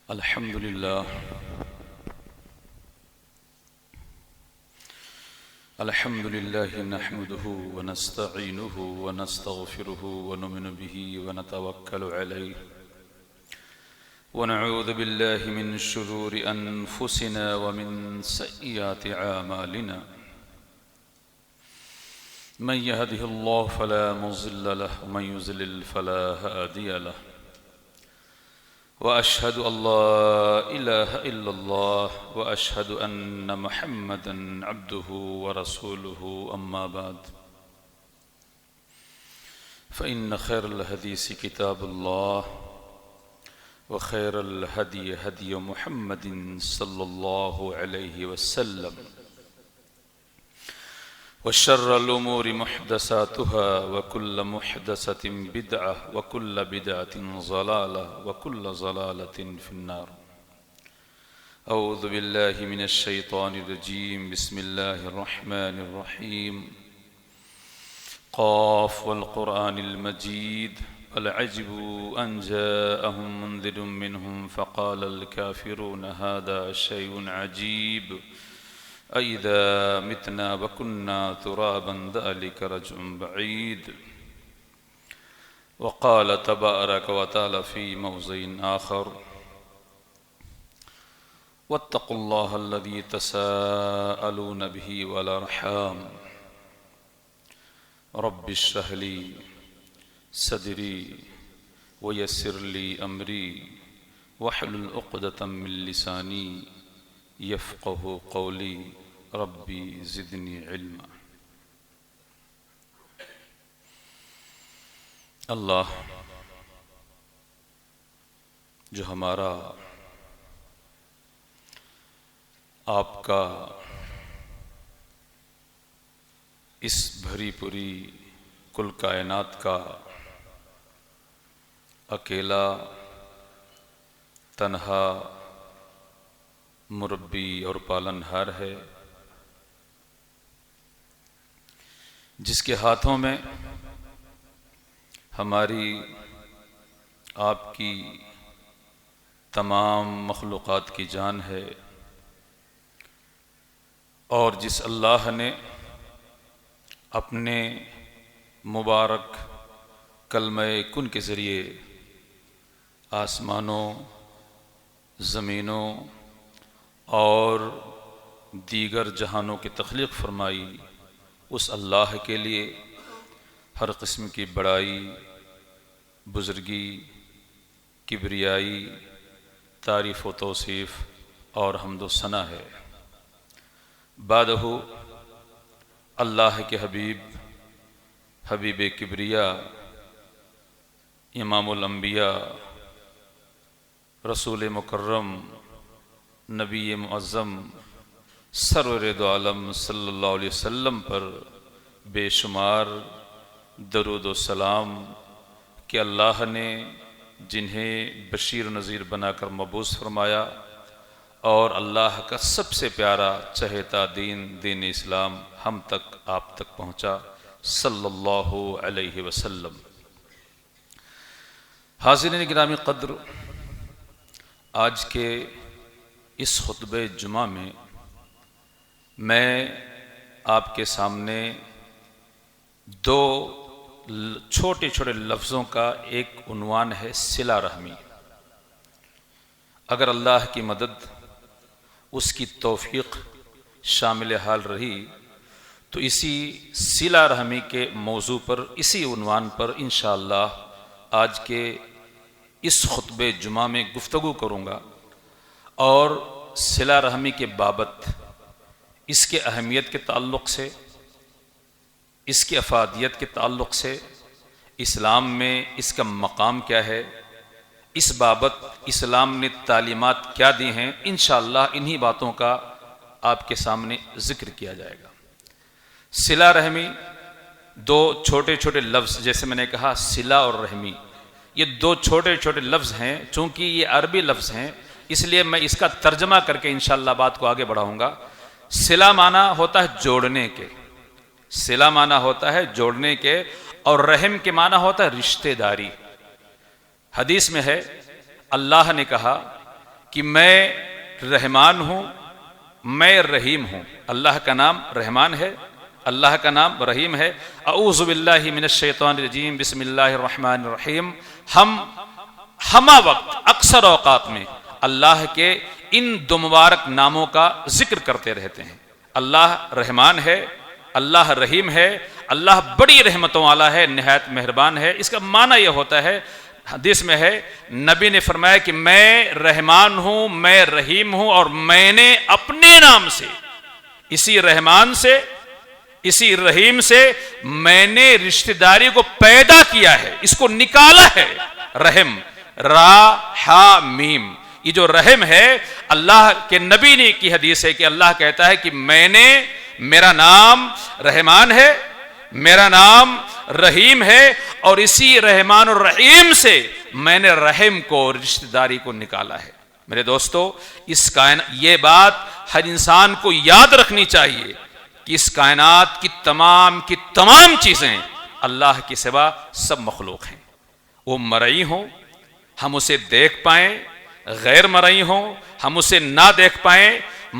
الحمد لله نحمده ونستعينه ونستغفره ونؤمن به ونتوكل عليه ونعوذ بالله من شرور أنفسنا ومن سيئات أعمالنا من يهده الله فلا مضل له ومن يضلل فلا هادي له وأشهد أن لا إله إلا الله وأشهد أن محمدا عبده ورسوله أما بعد فإن خير الحديث كتاب الله وخير الهدي هدي محمد صلى الله عليه وسلم وشر الأمور محدثاتها وكل محدثة بدعة وكل بدعة ضلالة وكل ضلالة في النار. أعوذ بالله من الشيطان الرجيم. بسم الله الرحمن الرحيم. قاف والقرآن المجيد بل عجبوا أن جاءهم منذر منهم فقال الكافرون هذا شيء عجيب أَإِذَا مِتْنَا وَكُنَّا تُرَابًا ذَلِكَ رَجْعٌ بَعِيدٌ. وقال تبارك وتعالى في موضع آخر واتقوا الله الذي تساءلون به والأرحام رب اشرح لي صدري ويسر لي أمري واحلل عقدة من لساني يفقه قولي ربي زدني علما. اللہ جو ہمارا آپ کا اس بھری پوری کل کائنات کا اکیلا تنہا مربی اور پالنہار ہے، جس کے ہاتھوں میں ہماری آپ کی تمام مخلوقات کی جان ہے، اور جس اللہ نے اپنے مبارک کلمہ کن کے ذریعے آسمانوں، زمینوں اور دیگر جہانوں کی تخلیق فرمائی، اس اللہ کے لیے ہر قسم کی بڑائی، بزرگی، کبریائی، تعریف و توصیف اور حمد و ثنا ہے۔ بعدہ اللہ کے حبیب کبریا، امام الانبیاء، رسول مکرم، نبی معظم سرور دو عالم صلی اللہ علیہ وسلم پر بے شمار درود و سلام کہ اللہ نے جنہیں بشیر و نذیر بنا کر مبعوث فرمایا، اور اللہ کا سب سے پیارا چہیتا دین اسلام ہم تک، آپ تک پہنچا صلی اللہ علیہ وسلم۔ حاضرین گرامی قدر، آج کے اس خطبہ جمعہ میں آپ کے سامنے دو چھوٹے چھوٹے لفظوں کا ایک عنوان ہے صلہ رحمی۔ اگر اللہ کی مدد، اس کی توفیق شامل حال رہی تو اسی صلہ رحمی کے موضوع پر، اسی عنوان پر انشاءاللہ آج کے اس خطبہ جمعہ میں گفتگو کروں گا، اور صلہ رحمی کے بابت، اس کے اہمیت کے تعلق سے، اس کی افادیت کے تعلق سے، اسلام میں اس کا مقام کیا ہے، اس بابت اسلام نے تعلیمات کیا دی ہیں، انشاءاللہ انہی باتوں کا آپ کے سامنے ذکر کیا جائے گا۔ صلہ رحمی دو چھوٹے چھوٹے لفظ، جیسے میں نے کہا صلہ اور رحمی، یہ دو چھوٹے چھوٹے لفظ ہیں، چونکہ یہ عربی لفظ ہیں اس لیے میں اس کا ترجمہ کر کے انشاءاللہ بات کو آگے بڑھاؤں گا۔ صلہ معنی ہوتا ہے جوڑنے کے، صلہ معنی ہوتا ہے جوڑنے کے، اور رحم کے معنی ہوتا ہے رشتہ داری۔ حدیث میں ہے اللہ نے کہا کہ میں رحمان ہوں، میں رحیم ہوں. اللہ کا نام رحمان ہے، اللہ کا نام رحیم ہے. اعوذ باللہ من الشیطان الرجیم، بسم اللہ الرحمن الرحیم. ہم ہمہ وقت اکثر اوقات میں اللہ کے ان دو مبارک ناموں کا ذکر کرتے رہتے ہیں. اللہ رحمان ہے، اللہ رحیم ہے. اللہ بڑی رحمتوں والا ہے، نہایت مہربان ہے. اس کا معنی یہ ہوتا ہے، حدیث میں ہے، نبی نے فرمایا کہ میں رحمان ہوں، میں رحیم ہوں، اور میں نے اپنے نام سے، اسی رحمان سے، اسی رحیم سے میں نے رشتہ داری کو پیدا کیا ہے، اس کو نکالا ہے. رحم، را ہا میم، یہ جو رحم ہے، اللہ کے نبی نے کی حدیث ہے کہ اللہ کہتا ہے کہ میں نے، میرا نام رحمان ہے، میرا نام رحیم ہے، اور اسی رحمان الرحیم سے میں نے رحم کو، رشتہ داری کو نکالا ہے. میرے دوستو، اس کائنات، یہ بات ہر انسان کو یاد رکھنی چاہیے کہ اس کائنات کی تمام چیزیں اللہ کے سوا سب مخلوق ہیں. وہ مرئی ہوں، ہم اسے دیکھ پائیں، غیر مرئی ہوں، ہم اسے نہ دیکھ پائیں،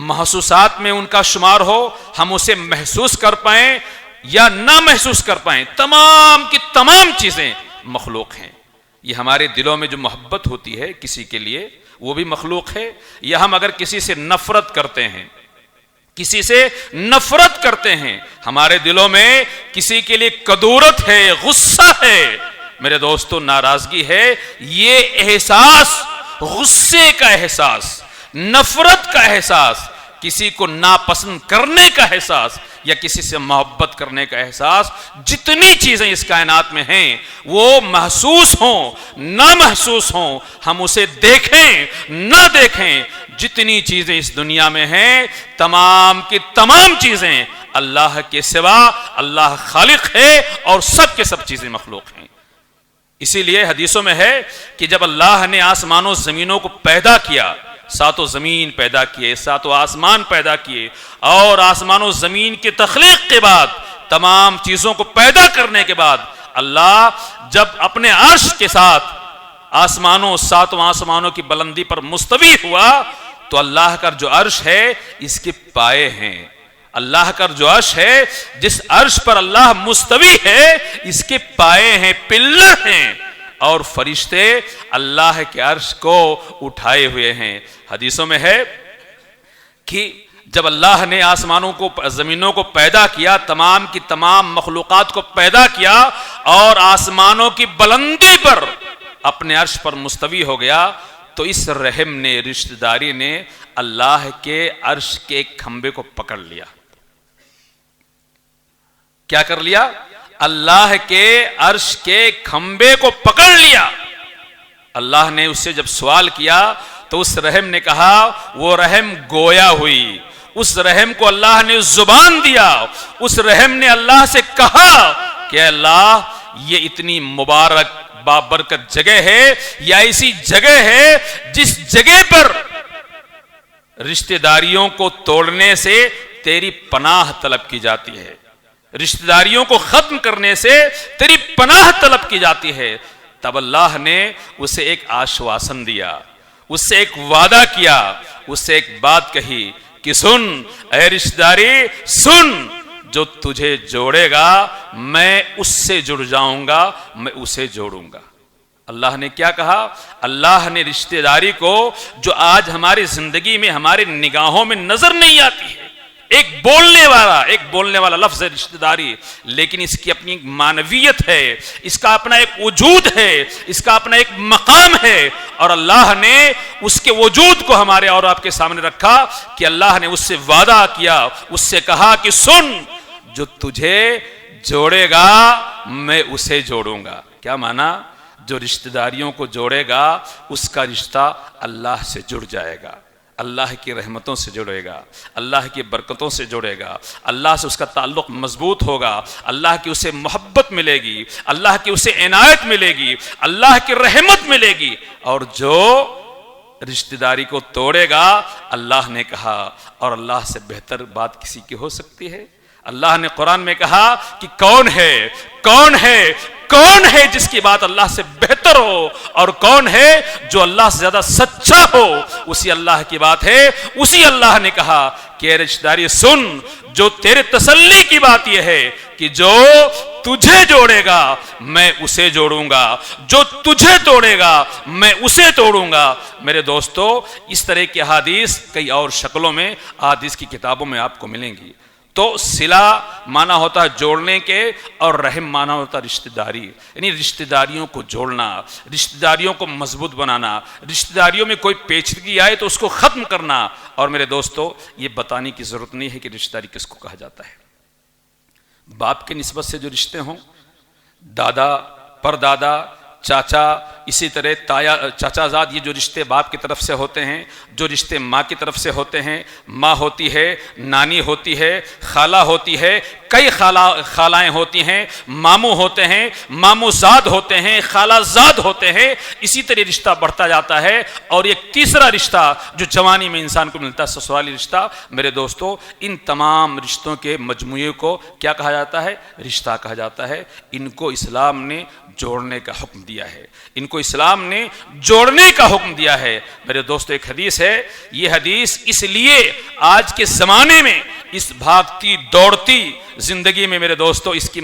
محسوسات میں ان کا شمار ہو، ہم اسے محسوس کر پائیں یا نہ محسوس کر پائیں، تمام کی تمام چیزیں مخلوق ہیں. یہ ہمارے دلوں میں جو محبت ہوتی ہے کسی کے لیے، وہ بھی مخلوق ہے. یا ہم اگر کسی سے نفرت کرتے ہیں، کسی سے نفرت کرتے ہیں، ہمارے دلوں میں کسی کے لیے کدورت ہے، غصہ ہے، میرے دوستو ناراضگی ہے، یہ احساس، غصے کا احساس، نفرت کا احساس، کسی کو ناپسند کرنے کا احساس یا کسی سے محبت کرنے کا احساس، جتنی چیزیں اس کائنات میں ہیں وہ محسوس ہوں نہ محسوس ہوں، ہم اسے دیکھیں نہ دیکھیں، جتنی چیزیں اس دنیا میں ہیں، تمام کی تمام چیزیں اللہ کے سوا، اللہ خالق ہے اور سب کے سب چیزیں مخلوق ہیں. اسی لیے حدیثوں میں ہے کہ جب اللہ نے آسمانوں زمینوں کو پیدا کیا، ساتوں زمین پیدا کیے، ساتوں آسمان پیدا کیے، اور آسمان و زمین کی تخلیق کے بعد، تمام چیزوں کو پیدا کرنے کے بعد، اللہ جب اپنے عرش کے ساتھ ساتوں آسمانوں کی بلندی پر مستوی ہوا، تو اللہ کا جو عرش ہے اس کے پائے ہیں. اللہ کا جو عرش ہے، جس عرش پر اللہ مستوی ہے، اس کے پائے ہیں، پلر ہیں، اور فرشتے اللہ کے عرش کو اٹھائے ہوئے ہیں. حدیثوں میں ہے کہ جب اللہ نے آسمانوں کو، زمینوں کو پیدا کیا، تمام کی تمام مخلوقات کو پیدا کیا، اور آسمانوں کی بلندی پر اپنے عرش پر مستوی ہو گیا، تو اس رحم نے، رشتہ داری نے اللہ کے عرش کے ایک کھمبے کو پکڑ لیا. کیا کر لیا؟ اللہ کے عرش کے کھمبے کو پکڑ لیا. اللہ نے اس سے جب سوال کیا تو اس رحم نے کہا، وہ رحم گویا ہوئی، اس رحم کو اللہ نے زبان دیا، اس رحم نے اللہ سے کہا کہ اللہ یہ اتنی مبارک بابرکت جگہ ہے، یا ایسی جگہ ہے جس جگہ پر رشتہ داریوں کو توڑنے سے تیری پناہ طلب کی جاتی ہے، رشتہ داریوں کو ختم کرنے سے تیری پناہ طلب کی جاتی ہے. تب اللہ نے اسے ایک آشواسن دیا، اس سے ایک وعدہ کیا، اس سے ایک بات کہی کہ سن اے رشتہ داری، سن، جو تجھے جوڑے گا میں اس سے جڑ جاؤں گا، میں اسے جوڑوں گا. اللہ نے کیا کہا؟ اللہ نے رشتہ داری کو، جو آج ہماری زندگی میں، ہمارے نگاہوں میں نظر نہیں آتی ہے، ایک بولنے والا لفظ ہے رشتہ داری، لیکن اس کی اپنی معنویت ہے، اس کا اپنا ایک وجود ہے، اس کا اپنا ایک مقام ہے، اور اللہ نے اس کے وجود کو ہمارے اور آپ کے سامنے رکھا کہ اللہ نے اس سے وعدہ کیا، اس سے کہا کہ سن، جو تجھے جوڑے گا میں اسے جوڑوں گا. کیا معنی؟ جو رشتہ داریوں کو جوڑے گا اس کا رشتہ اللہ سے جڑ جائے گا، اللہ کی رحمتوں سے جڑے گا، اللہ کی برکتوں سے جڑے گا، اللہ سے اس کا تعلق مضبوط ہوگا، اللہ کی اسے محبت ملے گی، اللہ کی اسے عنایت ملے گی، اللہ کی رحمت ملے گی. اور جو رشتہ داری کو توڑے گا، اللہ نے کہا، اور اللہ سے بہتر بات کسی کی ہو سکتی ہے؟ اللہ نے قرآن میں کہا کہ کون ہے جس کی بات اللہ سے بہتر بدتر ہو، اور کون ہے جو اللہ سے زیادہ سچا ہو؟ اسی اللہ کی بات ہے۔ اسی اللہ نے کہا کہ اے رشتہ داری سن، جو تیرے تسلی کی بات یہ ہے کہ جو تجھے جوڑے گا میں اسے جوڑوں گا، جو تجھے توڑے گا میں اسے توڑوں گا۔ میرے دوستو، اس طرح کی احادیث کئی اور شکلوں میں احادیث کی کتابوں میں آپ کو ملیں گی۔ تو صلہ معنی ہوتا ہے جوڑنے کے، اور رحم معنی ہوتا ہے رشتہ داری، یعنی رشتہ داریوں کو جوڑنا، رشتہ داریوں کو مضبوط بنانا، رشتہ داریوں میں کوئی پیچیدگی آئے تو اس کو ختم کرنا۔ اور میرے دوستو، یہ بتانے کی ضرورت نہیں ہے کہ رشتہ داری کس کو کہا جاتا ہے۔ باپ کے نسبت سے جو رشتے ہوں، دادا، پردادا، چاچا، اسی طرح تایا، چاچا زاد، یہ جو رشتے باپ کی طرف سے ہوتے ہیں، جو رشتے ماں کی طرف سے ہوتے ہیں، ماں ہوتی ہے، نانی ہوتی ہے، خالہ ہوتی ہے، کئی خالائیں ہوتی ہیں، ماموں ہوتے ہیں، ماموں زاد ہوتے ہیں، خالہ زاد ہوتے ہیں، اسی طرح رشتہ بڑھتا جاتا ہے۔ اور ایک تیسرا رشتہ جو جوانی میں انسان کو ملتا ہے، سسرالی رشتہ۔ میرے دوستو، ان تمام رشتوں کے مجموعے کو کیا کہا جاتا ہے؟ رشتہ کہا جاتا ہے۔ ان کو اسلام نے جوڑنے کا حکم دیا ہے، ان کو اسلام نے جوڑنے کا حکم دیا ہے۔ میرے دوستو، ایک حدیث ہے، یہ حدیث اس لیے آج کے زمانے میں اس بھاگتی دوڑتی زندگی میں میرے دوستو اس کی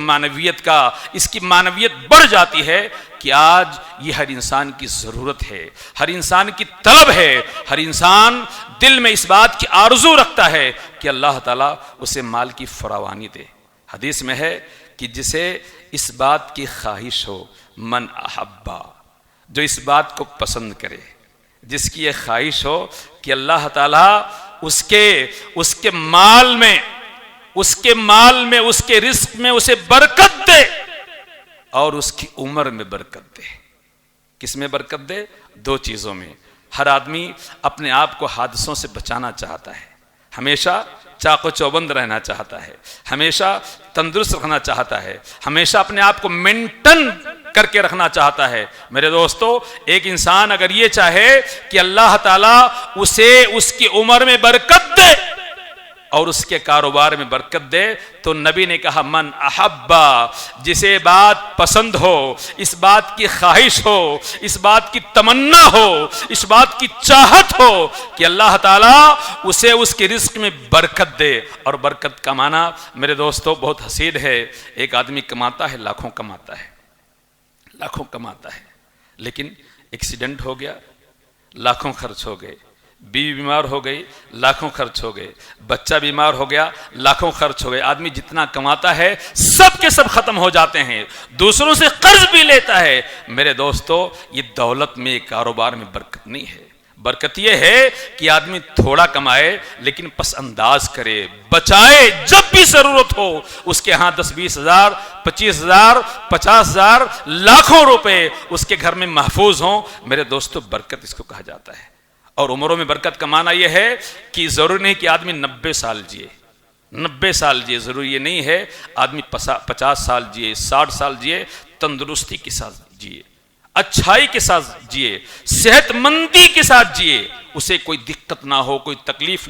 معنویت بڑھ جاتی ہے کہ آج یہ ہر انسان کی ضرورت ہے، ہر انسان کی طلب ہے، ہر انسان دل میں اس بات کی آرزو رکھتا ہے کہ اللہ تعالیٰ اسے مال کی فراوانی دے۔ حدیث میں ہے کہ جسے اس بات کی خواہش ہو، من احبا، جو اس بات کو پسند کرے، جس کی یہ خواہش ہو کہ اللہ تعالیٰ اس کے مال میں، اس کے رزق میں اسے برکت دے، اور اس کی عمر میں برکت دے۔ کس میں برکت دے؟ دو چیزوں میں۔ ہر آدمی اپنے آپ کو حادثوں سے بچانا چاہتا ہے، ہمیشہ چاق و چوبند رہنا چاہتا ہے، ہمیشہ تندرست رکھنا چاہتا ہے، ہمیشہ اپنے آپ کو مینٹین کر کے رکھنا چاہتا ہے۔ میرے دوستو، ایک انسان اگر یہ چاہے کہ اللہ تعالیٰ اسے اس کی عمر میں برکت دے اور اس کے کاروبار میں برکت دے، تو نبی نے کہا من احبا، جسے بات پسند ہو، اس بات کی خواہش ہو، اس بات کی تمنا ہو، اس بات کی چاہت ہو کہ اللہ تعالیٰ اسے اس کے رزق میں برکت دے۔ اور برکت کا معنی میرے دوستو بہت حسین ہے۔ ایک آدمی کماتا ہے، لاکھوں کماتا ہے، لیکن ایکسیڈنٹ ہو گیا، لاکھوں خرچ ہو گئے، بیوی بیمار ہو گئی، لاکھوں خرچ ہو گئے، بچہ بیمار ہو گیا، لاکھوں خرچ ہو گئے۔ آدمی جتنا کماتا ہے سب کے سب ختم ہو جاتے ہیں، دوسروں سے قرض بھی لیتا ہے۔ میرے دوستو، یہ دولت میں، کاروبار میں برکت نہیں ہے۔ برکت یہ ہے کہ آدمی تھوڑا کمائے لیکن پس انداز کرے، بچائے، جب بھی ضرورت ہو اس کے ہاں 10-20 ہزار، 25 ہزار، 50 ہزار، لاکھوں روپے اس کے گھر میں محفوظ ہوں۔ میرے دوستو، برکت اس کو کہا جاتا ہے۔ اور عمروں میں برکت کا معنی یہ ہے کہ ضروری نہیں کہ آدمی 90 سال جیے، ضروری یہ نہیں ہے آدمی 50 سال جیے، 60 سال جیے، تندرستی کے ساتھ جیے، اچھائی کے ساتھ جیے، صحت مندی کے ساتھ جیے، اسے کوئی دقت نہ ہو، کوئی تکلیف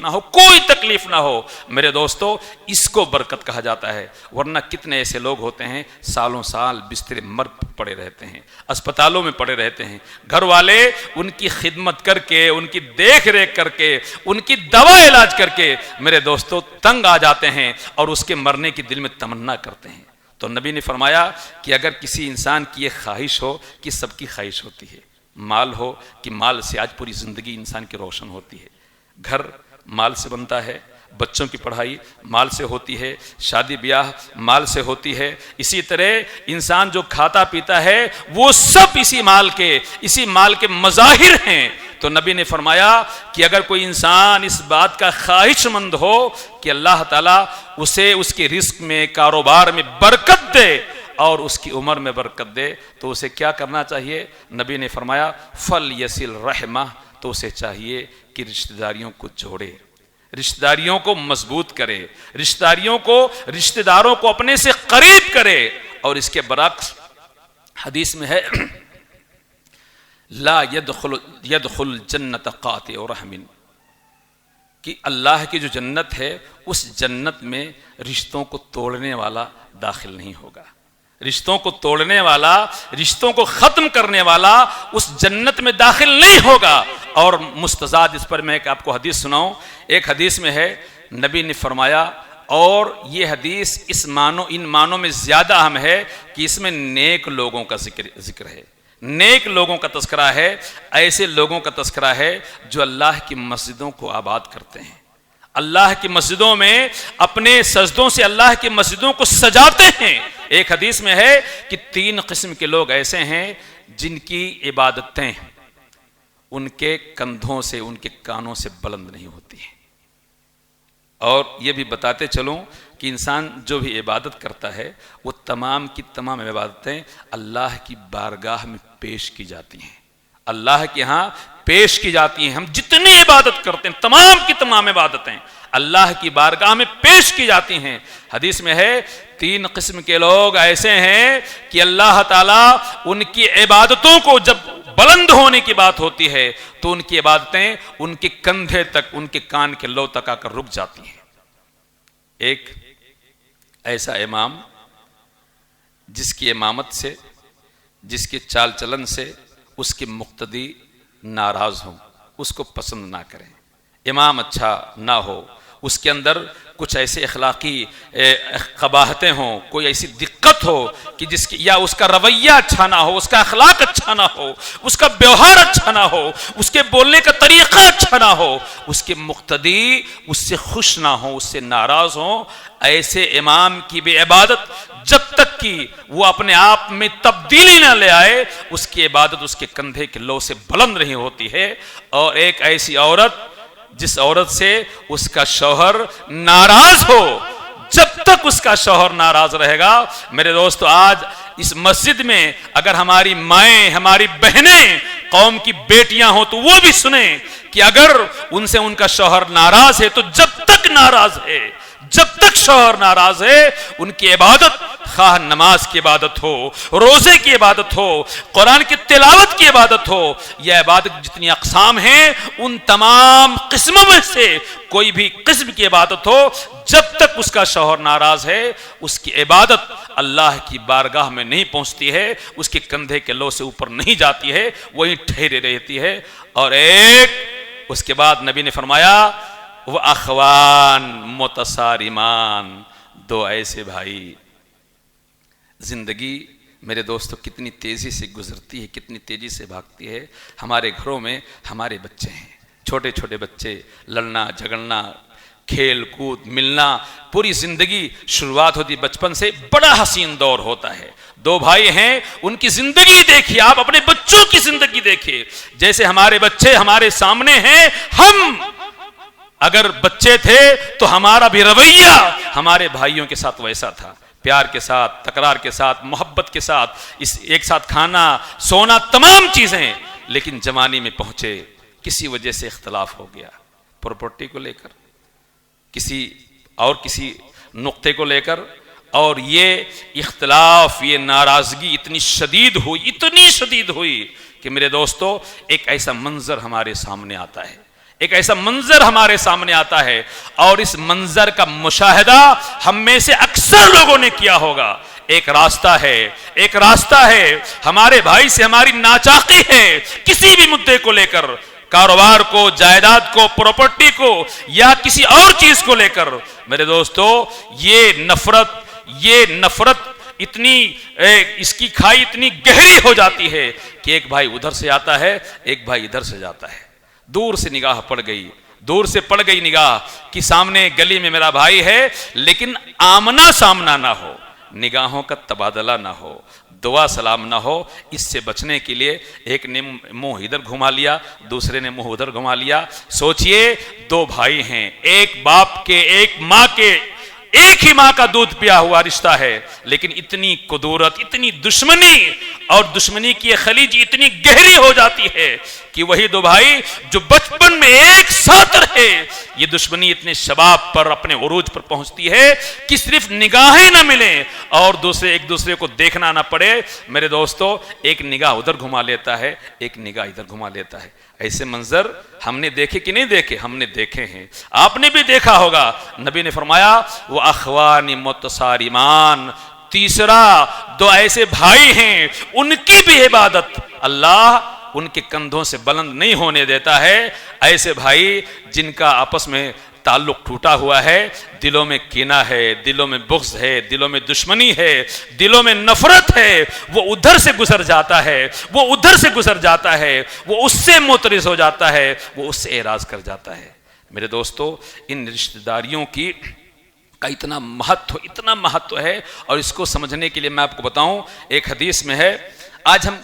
نہ ہو۔ میرے دوستو، اس کو برکت کہا جاتا ہے۔ ورنہ کتنے ایسے لوگ ہوتے ہیں سالوں سال بستر مر پڑے رہتے ہیں، اسپتالوں میں پڑے رہتے ہیں، گھر والے ان کی خدمت کر کے، ان کی دیکھ ریکھ کر کے، ان کی دوا علاج کر کے میرے دوستو تنگ آ جاتے ہیں، اور اس کے مرنے کی دل میں تمنا کرتے ہیں۔ تو نبی نے فرمایا کہ اگر کسی انسان کی یہ خواہش ہو، کہ سب کی خواہش ہوتی ہے، مال ہو کہ مال سے آج پوری زندگی انسان کی روشن ہوتی ہے، گھر مال سے بنتا ہے، بچوں کی پڑھائی مال سے ہوتی ہے، شادی بیاہ مال سے ہوتی ہے، اسی طرح انسان جو کھاتا پیتا ہے وہ سب اسی مال کے مظاہر ہیں۔ تو نبی نے فرمایا کہ اگر کوئی انسان اس بات کا خواہش مند ہو کہ اللہ تعالیٰ اسے اس کے رزق میں، کاروبار میں برکت دے اور اس کی عمر میں برکت دے، تو اسے کیا کرنا چاہیے؟ نبی نے فرمایا فل یسل رحمہ، تو اسے چاہیے کہ رشتہ داریوں کو جوڑے، رشتہ داریوں کو مضبوط کرے، رشتہ داروں کو اپنے سے قریب کرے۔ اور اس کے برعکس حدیث میں ہے لا يدخل جنت قاطع رحم، کہ اللہ کی جو جنت ہے اس جنت میں رشتوں کو توڑنے والا داخل نہیں ہوگا۔ رشتوں کو توڑنے والا، رشتوں کو ختم کرنے والا اس جنت میں داخل نہیں ہوگا۔ اور مستزاد اس پر میں آپ کو حدیث سناؤں، ایک حدیث میں ہے نبی نے فرمایا، اور یہ حدیث ان معنوں میں زیادہ اہم ہے کہ اس میں نیک لوگوں کا ذکر ہے، نیک لوگوں کا تذکرہ ہے، ایسے لوگوں کا تذکرہ ہے جو اللہ کی مسجدوں کو آباد کرتے ہیں، اللہ کی مسجدوں میں اپنے سجدوں سے اللہ کی مسجدوں کو سجاتے ہیں۔ ایک حدیث میں ہے کہ 3 قسم کے لوگ ایسے ہیں جن کی عبادتیں ان کے کندھوں سے، ان کے کانوں سے بلند نہیں ہوتی ہیں۔ اور یہ بھی بتاتے چلوں کہ انسان جو بھی عبادت کرتا ہے وہ تمام کی تمام عبادتیں اللہ کی بارگاہ میں پیش کی جاتی ہیں، اللہ کے ہاں پیش کی جاتی ہیں۔ ہم جتنی عبادت کرتے ہیں تمام کی تمام عبادتیں اللہ کی بارگاہ میں پیش کی جاتی ہیں۔ حدیث میں ہے 3 قسم کے لوگ ایسے ہیں کہ اللہ تعالیٰ ان کی عبادتوں کو، جب بلند ہونے کی بات ہوتی ہے تو ان کی عبادتیں ان کے کندھے تک، ان کے کان کے لو تک آ کر رک جاتی ہیں۔ ایک ایسا امام جس کی امامت سے، جس کے چال چلن سے اس کے مقتدی ناراض ہوں، اس کو پسند نہ کریں، امام اچھا نہ ہو، اس کے اندر کچھ ایسے اخلاقی قباحتیں ہوں، کوئی ایسی دقت ہو کہ جس کی، یا اس کا رویہ اچھا نہ ہو، اس کا اخلاق اچھا نہ ہو، اس کا بیوہار اچھا نہ ہو، اس کے بولنے کا طریقہ اچھا نہ ہو، اس کے مقتدی اس سے خوش نہ ہو، اس سے ناراض ہوں، ایسے امام کی بھی عبادت جب تک کہ وہ اپنے آپ میں تبدیلی نہ لے آئے، اس کی عبادت اس کے کندھے کے لو سے بلند نہیں ہوتی ہے۔ اور ایک ایسی عورت جس عورت سے اس کا شوہر ناراض ہو، جب تک اس کا شوہر ناراض رہے گا، میرے دوستو آج اس مسجد میں اگر ہماری مائیں، ہماری بہنیں، قوم کی بیٹیاں ہوں تو وہ بھی سنیں کہ اگر ان سے ان کا شوہر ناراض ہے تو جب تک ناراض ہے، جب تک شوہر ناراض ہے، ان کی عبادت، خواہ نماز کی عبادت ہو، روزے کی عبادت ہو، قرآن کی تلاوت کی عبادت ہو، یہ عبادت جتنی اقسام ہیں ان تمام قسموں میں سے کوئی بھی قسم کی عبادت ہو، جب تک اس کا شوہر ناراض ہے اس کی عبادت اللہ کی بارگاہ میں نہیں پہنچتی ہے، اس کے کندھے کے لو سے اوپر نہیں جاتی ہے، وہیں ٹھہرے رہتی ہے۔ اور ایک اس کے بعد نبی نے فرمایا وہ اخوان متصارمان، 2 ایسے بھائی۔ زندگی میرے دوستو کتنی تیزی سے گزرتی ہے، کتنی تیزی سے بھاگتی ہے۔ ہمارے گھروں میں ہمارے بچے ہیں، چھوٹے چھوٹے بچے، لڑنا جھگڑنا، کھیل کود، ملنا، پوری زندگی شروعات ہوتی بچپن سے، بڑا حسین دور ہوتا ہے۔ 2 بھائی ہیں، ان کی زندگی دیکھیے، آپ اپنے بچوں کی زندگی دیکھیے، جیسے ہمارے بچے ہمارے سامنے ہیں، ہم اگر بچے تھے تو ہمارا بھی رویہ ہمارے بھائیوں کے ساتھ ویسا تھا، پیار کے ساتھ، تکرار کے ساتھ، محبت کے ساتھ، ایک ساتھ کھانا سونا، تمام چیزیں۔ لیکن جوانی میں پہنچے، کسی وجہ سے اختلاف ہو گیا، پراپرٹی کو لے کر، کسی نقطے کو لے کر، اور یہ اختلاف، یہ ناراضگی اتنی شدید ہوئی کہ میرے دوستو ایک ایسا منظر ہمارے سامنے آتا ہے، ایک ایسا منظر ہمارے سامنے آتا ہے، اور اس منظر کا مشاہدہ ہم میں سے اکثر لوگوں نے کیا ہوگا۔ ایک راستہ ہے ہمارے بھائی سے ہماری ناچاقی ہے، کسی بھی مدعے کو لے کر، کاروبار کو، جائیداد کو، پراپرٹی کو، یا کسی اور چیز کو لے کر۔ میرے دوستو یہ نفرت اتنی، اس کی کھائی اتنی گہری ہو جاتی ہے کہ ایک بھائی ادھر سے آتا ہے، ایک بھائی ادھر سے جاتا ہے، دور سے نگاہ پڑ گئی نگاہ کہ سامنے گلی میں میرا بھائی ہے، لیکن آمنا سامنا نہ ہو، نگاہوں کا تبادلہ نہ ہو، دعا سلام نہ ہو۔ اس سے بچنے کے لیے ایک نے منہ ادھر گھما لیا، دوسرے نے منہ ادھر گھما لیا۔ سوچئے 2 بھائی ہیں، ایک باپ کے، ایک ماں کے، ایک ہی ماں کا دودھ پیا ہوا رشتہ ہے، لیکن اتنی کدورت، اتنی دشمنی، اور دشمنی کی خلیج اتنی گہری ہو جاتی ہے کہ وہی 2 بھائی جو بچپن میں ایک ساتھ رہے، یہ دشمنی اتنے شباب پر، اپنے عروج پر پہنچتی ہے کہ صرف نگاہیں نہ ملیں اور ایک دوسرے کو دیکھنا نہ پڑے۔ میرے دوستو ایک نگاہ ادھر گھما لیتا ہے، ایک نگاہ ادھر گھما لیتا ہے۔ ایسے منظر ہم نے دیکھے کہ نہیں دیکھے؟ ہم نے دیکھے ہیں، آپ نے بھی دیکھا ہوگا۔ نبی نے فرمایا وہ اخوان متصارمان، تیسرا دو ایسے بھائی ہیں ان کی بھی عبادت اللہ ان کے کندھوں سے بلند نہیں ہونے دیتا ہے. ایسے بھائی جن کا آپس میں تعلق ٹوٹا ہوا ہے، دلوں میں کینہ ہے، دلوں میں بغض ہے، دلوں میں دشمنی ہے، دلوں میں نفرت ہے، وہ ادھر سے گزر جاتا ہے، وہ ادھر سے گزر جاتا ہے، وہ اس سے معترض ہو جاتا ہے، وہ اس سے اعراض کر جاتا ہے. میرے دوستو، ان رشتہ داریوں کی کا اتنا مہتو ہے، اور اس کو سمجھنے کے لیے میں آپ کو بتاؤں، ایک حدیث میں ہے. آج ہم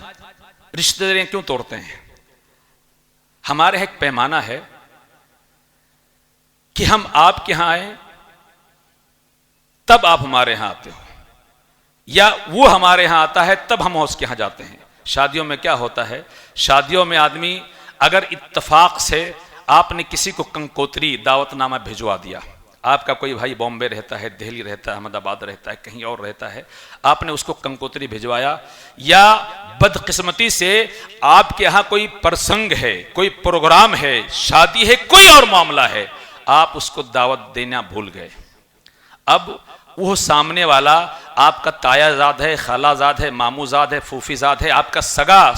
رشتہ داریاں کیوں توڑتے ہیں؟ ہمارے ایک پیمانہ ہے کہ ہم آپ کے ہاں آئیں تب آپ ہمارے ہاں آتے ہو، یا وہ ہمارے ہاں آتا ہے تب ہم اس کے ہاں جاتے ہیں. شادیوں میں کیا ہوتا ہے؟ شادیوں میں آدمی اگر اتفاق سے آپ نے کسی کو کنکوتری دعوت نامہ بھجوا دیا، آپ کا کوئی بھائی بامبے رہتا ہے، دہلی رہتا ہے، احمد آباد رہتا ہے، کہیں اور رہتا ہے، آپ نے اس کو کنکوتری بھجوایا، یا بدقسمتی سے آپ کے ہاں کوئی پرسنگ ہے، کوئی پروگرام ہے، شادی ہے، کوئی اور معاملہ ہے، آپ اس کو دعوت دینا بھول گئے. اب وہ سامنے والا آپ کا تایا زاد ہے، خالہ زاد ہے، مامو زاد ہے، پھوپھی زاد ہے، آپ کا سگا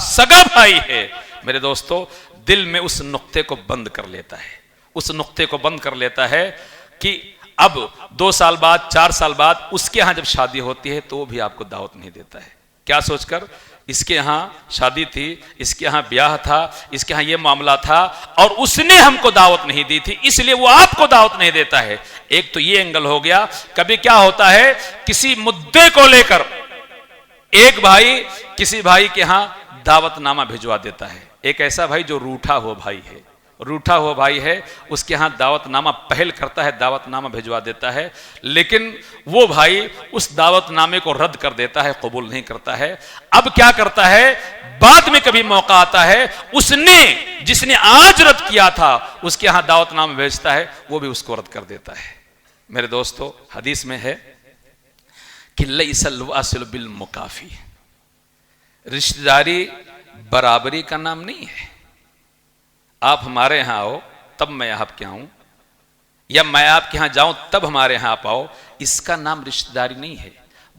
بھائی ہے. میرے دوستو، دل میں اس نقطے کو بند کر لیتا ہے کہ اب 2 سال بعد، 4 سال بعد اس کے ہاں جب شادی ہوتی ہے تو وہ بھی آپ کو دعوت نہیں دیتا ہے. کیا سوچ کر؟ اس کے ہاں شادی تھی، اس کے ہاں بیاہ تھا، اس کے ہاں یہ معاملہ تھا، اور اس نے ہم کو دعوت نہیں دی تھی، اس لیے وہ آپ کو دعوت نہیں دیتا ہے. ایک تو یہ اینگل ہو گیا. کبھی کیا ہوتا ہے، کسی مدعے کو لے کر ایک بھائی کسی بھائی کے ہاں دعوت نامہ بھجوا دیتا ہے. ایک ایسا بھائی جو روٹھا ہوا بھائی ہے، اس کے ہاں دعوت نامہ پہل کرتا ہے، دعوت نامہ بھجوا دیتا ہے، لیکن وہ بھائی اس دعوت نامے کو رد کر دیتا ہے، قبول نہیں کرتا ہے. اب کیا کرتا ہے، بعد میں کبھی موقع آتا ہے، جس نے آج رد کیا تھا اس کے ہاں دعوت نامہ بھیجتا ہے، وہ بھی اس کو رد کر دیتا ہے. میرے دوستو، حدیث میں ہے کہ لیس الواصل بالمکافی، رشتہ داری برابری کا نام نہیں ہے. آپ ہمارے ہاں آؤ تب میں آپ کے آؤں، یا میں آپ کے ہاں جاؤں تب ہمارے ہاں آپ آؤ، اس کا نام رشتہ داری نہیں ہے.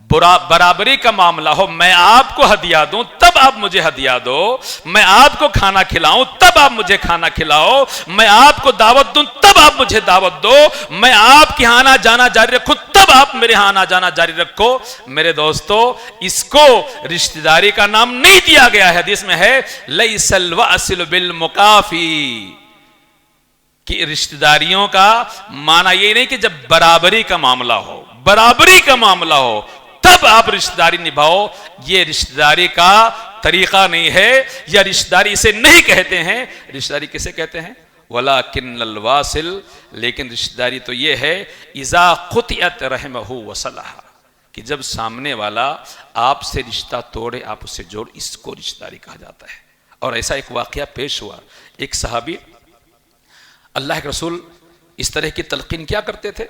برابری کا معاملہ ہو، میں آپ کو ہدیہ دوں تب آپ مجھے ہدیہ دو، میں آپ کو کھانا کھلاؤں تب آپ مجھے کھانا کھلاؤ، میں آپ کو دعوت دوں تب آپ مجھے دعوت دو، میں آپ کے ہاں آنا جانا جاری رکھوں تب آپ میرے ہاں آنا جانا جاری رکھو. میرے دوستو، اس کو رشتہ داری کا نام نہیں دیا گیا ہے. حدیث میں ہے لیس الواصل بالمکافی، کہ رشتہ داریوں کا معنی یہ نہیں کہ جب برابری کا معاملہ ہو تب آپ رشتہ داری نبھاؤ. یہ رشتہ داری کا طریقہ نہیں ہے، یا رشتہ داری اسے نہیں کہتے ہیں. رشتہ داری کسے کہتے ہیں؟ وَلَكِنَّ الْوَاصِلِ، لیکن رشتہ داری تو یہ ہے اِذَا قُطِعَتْ رَحِمَهُ وَصَلَحَ، کہ جب سامنے والا آپ سے رشتہ توڑے آپ اسے جوڑ، اس کو رشتہ داری کہا جاتا ہے. اور ایسا ایک واقعہ پیش ہوا. ایک صحابی اللہ کے رسول اس طرح کی تلقین کیا کرتے تھے،